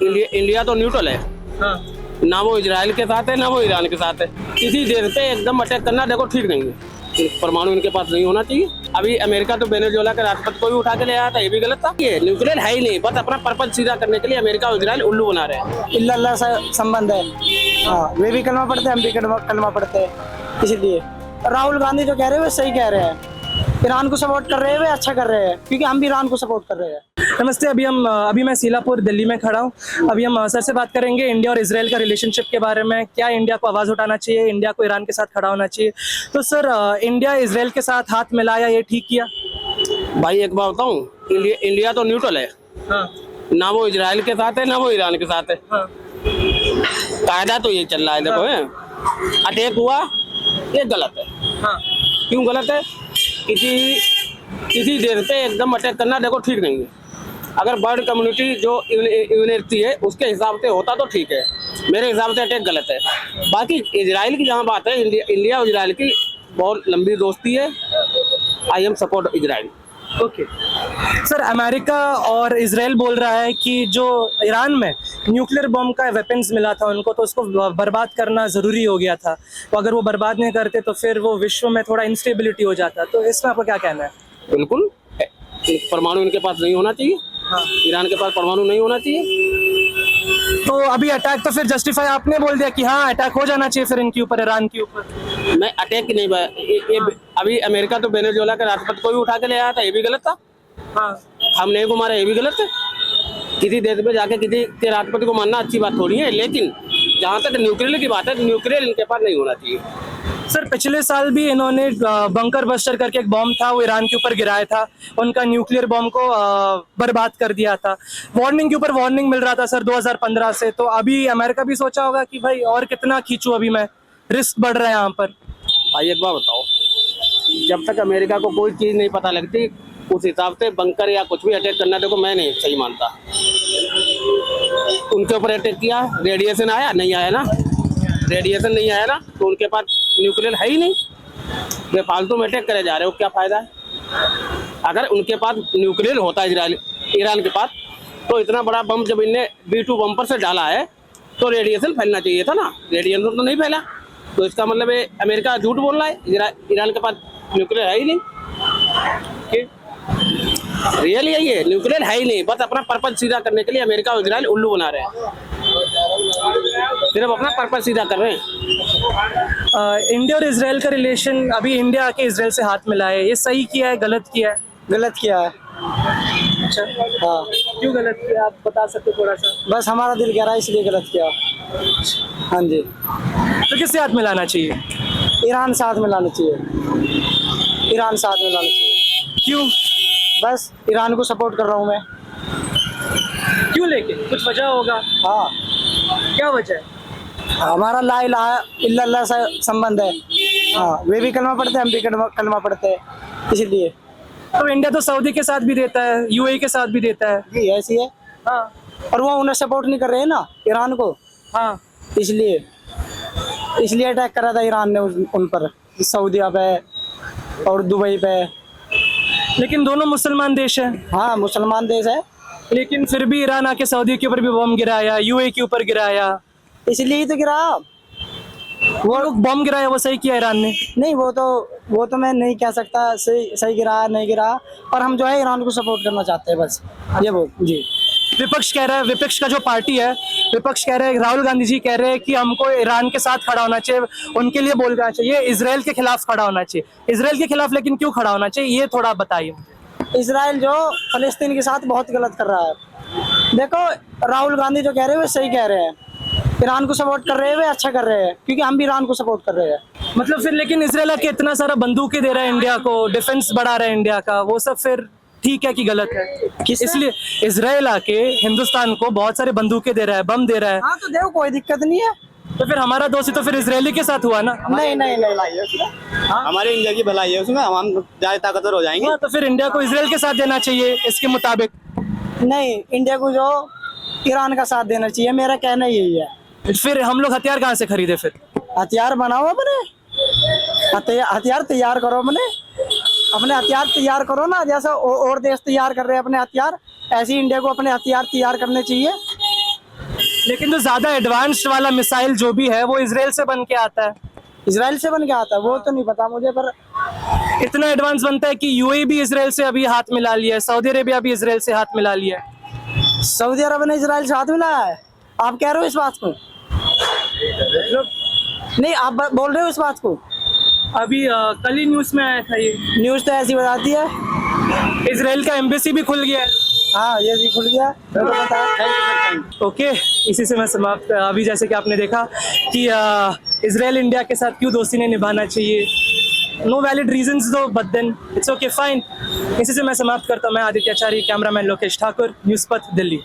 India तो neutral है। हाँ। ना वो इजराइल के साथ है ना वो ईरान के साथ है। किसी देश पे एकदम अटैक करना देखो ठीक नहीं है। परमाणु इनके पास नहीं होना चाहिए। अभी अमेरिका तो वेनेजुएला के राष्ट्रपति को भी उठा के ले आया था, ये भी गलत था। ये न्यूक्लियर है ही नहीं, बस अपना पर्पज सीधा करने के लिए अमेरिका और इजराइल उल्लू बना रहे हैं। इल्लल्लाह सा संबंध है। हाँ, वे भी कलमा पढ़ते हैं, हम भी कलमा पढ़ते हैं। इसलिए राहुल गांधी जो कह रहे हैं वो सही कह रहे हैं। ईरान को सपोर्ट कर रहे हैं, वे अच्छा कर रहे हैं, क्योंकि हम भी ईरान को सपोर्ट कर रहे हैं। नमस्ते। अभी मैं सीलापुर दिल्ली में खड़ा हूँ। अभी हम सर से बात करेंगे इंडिया और इजराइल का रिलेशनशिप के बारे में। क्या इंडिया को आवाज़ उठाना चाहिए, इंडिया को ईरान के साथ खड़ा होना चाहिए? तो सर, इंडिया इजराइल के साथ हाथ मिलाया, ये ठीक किया? भाई एक बात बताऊं, इंडिया तो न्यूट्रल है। हाँ। ना वो इजराइल के साथ है ना वो ईरान के साथ है। हाँ। कायदा तो ये चल रहा है, देखो है अटैक हुआ, ये गलत है। हाँ। क्यों गलत है? किसी देश पे एकदम अटैक करना देखो ठीक नहीं है। अगर वर्ल्ड कम्युनिटी जो यूनिटी है उसके हिसाब से होता तो ठीक है, मेरे हिसाब से अटैक गलत है। बाकी इजराइल की जहाँ बात है, इंडिया और इजराइल की बहुत लंबी दोस्ती है। I am support Israel. Okay sir, America और इजराइल बोल रहा है कि जो ईरान में न्यूक्लियर बम का वेपन्स मिला था उनको, तो उसको बर्बाद करना ज़रूरी हो गया था। तो अगर वो बर्बाद नहीं करते तो फिर वो विश्व में थोड़ा इंस्टेबिलिटी हो जाता। तो इसमें आपका क्या कहना है? बिल्कुल, परमाणु इनके पास नहीं होना चाहिए। हाँ। ईरान के पास परमाणु नहीं होना चाहिए। तो अभी अटैक तो फिर जस्टिफाई आपने बोल दिया कि हाँ अटैक हो जाना चाहिए फिर इनके ऊपर, ईरान के ऊपर। मैं अटैक नहीं, अभी अमेरिका तो वेनेजुएला के राष्ट्रपति को भी उठा के ले आया था, ये भी गलत था। हाँ। हम नहीं को मारा, ये भी गलत है। किसी देश में जाके किसी के राष्ट्रपति को मारना अच्छी बात थोड़ी है, लेकिन जहाँ तक न्यूक्लियर की बात है, न्यूक्लियर इनके पास नहीं होना चाहिए। सर, पिछले साल भी इन्होंने बंकर बस्टर करके एक बॉम्ब था, वो ईरान के ऊपर गिराया था, उनका न्यूक्लियर बॉम्ब को बर्बाद कर दिया था। वार्निंग के ऊपर वार्निंग मिल रहा था सर 2015 से। तो अभी अमेरिका भी सोचा होगा कि भाई और कितना खींचूं, अभी मैं रिस्क बढ़ रहा है यहाँ पर। भाई एक बार बताओ, जब तक अमेरिका को कोई चीज़ नहीं पता लगती उस हिसाब से बंकर या कुछ भी अटैक करना देखो मैं नहीं सही मानता। उनके ऊपर अटैक किया, रेडिएशन आया नहीं आया ना, रेडिएशन नहीं आया ना, तो उनके पास न्यूक्लियर है ही नहीं। वे फालतू में अटैक करे जा रहे हो, क्या फ़ायदा है? अगर उनके पास न्यूक्लियर होता ईरान के पास, तो इतना बड़ा बम जब इनने B2 बम पर से डाला है तो रेडिएशन फैलना चाहिए था ना, रेडिएशन तो नहीं फैला। तो इसका मतलब है अमेरिका झूठ बोल रहा है, ईरान के पास न्यूक्लियर है ही नहीं। रियल यही है, न्यूक्लियर है ही नहीं, बस अपना पर्पज सीधा करने के लिए अमेरिका और इजराइल उल्लू बना रहे हैं, सिर्फ अपना पर्पज सीधा कर रहे हैं। इंडिया और इजराइल का रिलेशन, अभी इंडिया आके इजराइल से हाथ मिला है, ये सही किया है गलत किया है? गलत किया है। अच्छा। हाँ। क्यों गलत किया, आप बता सकते हो थोड़ा सा? बस हमारा दिल कह रहा है इसलिए गलत किया। हाँ जी। तो किससे हाथ मिलाना चाहिए? ईरान साथ मिलाना चाहिए, ईरान साथ मिलाना चाहिए। क्यों? बस ईरान को सपोर्ट कर रहा हूँ मैं। क्यों, लेके कुछ वजह होगा? हाँ, क्या वजह है? हमारा ला इलाहा इल्लल्लाह सा संबंध है। हाँ, वे भी कलमा पढ़ते हैं, हम भी कलमा पढ़ते हैं। इसलिए तो इंडिया तो सऊदी के साथ भी देता है, यूएई के साथ भी देता है। जी ऐसी है। हाँ। और वो उन्हें सपोर्ट नहीं कर रहे हैं ना ईरान को। हाँ। इसलिए अटैक करा था ईरान ने उन पर, सऊदीया पे और दुबई पे। लेकिन दोनों मुसलमान देश हैं। हाँ, मुसलमान देश है, लेकिन फिर भी ईरान आके सऊदी के ऊपर भी बम गिराया, यूएई के ऊपर गिराया। इसलिए ही तो गिरा। वो लोग बम गिराया, वो सही किया ईरान ने? नहीं, वो तो मैं नहीं कह सकता सही गिरा नहीं गिरा, पर हम जो है ईरान को सपोर्ट करना चाहते हैं, बस ये वो जी। विपक्ष कह रहा है, विपक्ष का जो पार्टी है, विपक्ष कह रहे हैं, राहुल गांधी जी कह रहे हैं कि हमको ईरान के साथ खड़ा होना चाहिए, उनके लिए बोलना चाहिए, इजराइल के खिलाफ खड़ा होना चाहिए। इजराइल के खिलाफ लेकिन क्यों खड़ा होना चाहिए, ये थोड़ा बताइए मुझे। इजराइल जो फलस्तीन के साथ बहुत गलत कर रहा है। देखो, राहुल गांधी जो कह रहे हैं वो सही कह रहे हैं। ईरान को सपोर्ट कर रहे हैं, वे अच्छा कर रहे हैं, क्योंकि हम भी ईरान को सपोर्ट कर रहे हैं। मतलब फिर लेकिन इजराइल के इतना सारा बंदूकें दे रहा है इंडिया को, डिफेंस बढ़ा रहा है इंडिया का, वो सब फिर ठीक है कि गलत है? इसलिए इजराइल आके हिंदुस्तान को बहुत सारे बंदूकें दे रहा है, बम दे रहा है। हाँ, तो देखो कोई दिक्कत नहीं है। तो फिर हमारा दोस्ती तो फिर इजरायली के साथ हुआ ना? नहीं, हमारे इंडिया की भलाई है उसमें, हम ज्यादा ताकतवर हो जाएंगे। हाँ, तो फिर इंडिया को इजराइल के साथ देना चाहिए इसके मुताबिक। नहीं, इंडिया को जो ईरान का साथ देना चाहिए, मेरा कहना यही है। फिर हम लोग हथियार कहाँ से खरीदे फिर? हथियार बनाओ अपने, हथियार तैयार करो अपने हथियार तैयार करो ना, जैसा और देश तैयार कर रहे हैं अपने हथियार, ऐसे ही इंडिया को अपने हथियार तैयार करने चाहिए। लेकिन जो ज्यादा एडवांस्ड वाला मिसाइल जो भी है वो इसराइल से बन के आता है। इसराइल से बन के आता है वो तो नहीं पता मुझे, पर इतना एडवांस बनता है कि यूएई भी इसराइल से अभी हाथ मिला लिया है, सऊदी अरेबिया भी इसराइल से हाथ मिला लिया है। सऊदी अरब ने इसराइल से हाथ मिलाया है, आप कह रहे हो इस बात को? नहीं, आप बोल रहे हो इस बात को? अभी कल ही न्यूज में आया था ये। न्यूज़ तो ऐसी बताती है। इसराइल का एम्बेसी भी खुल गया है। हाँ, ये भी खुल गया, मैं तो बताया। ओके, इसी से मैं समाप्त। अभी जैसे कि आपने देखा कि इसराइल इंडिया के साथ क्यों दोस्ती नहीं निभाना चाहिए, नो वैलिड रीजंस दो, but then it's okay fine. इसी से मैं समाप्त करता हूँ। मैं आदित्य आचार्य, कैमरामैन लोकेश ठाकुर, न्यूज़ पथ, दिल्ली।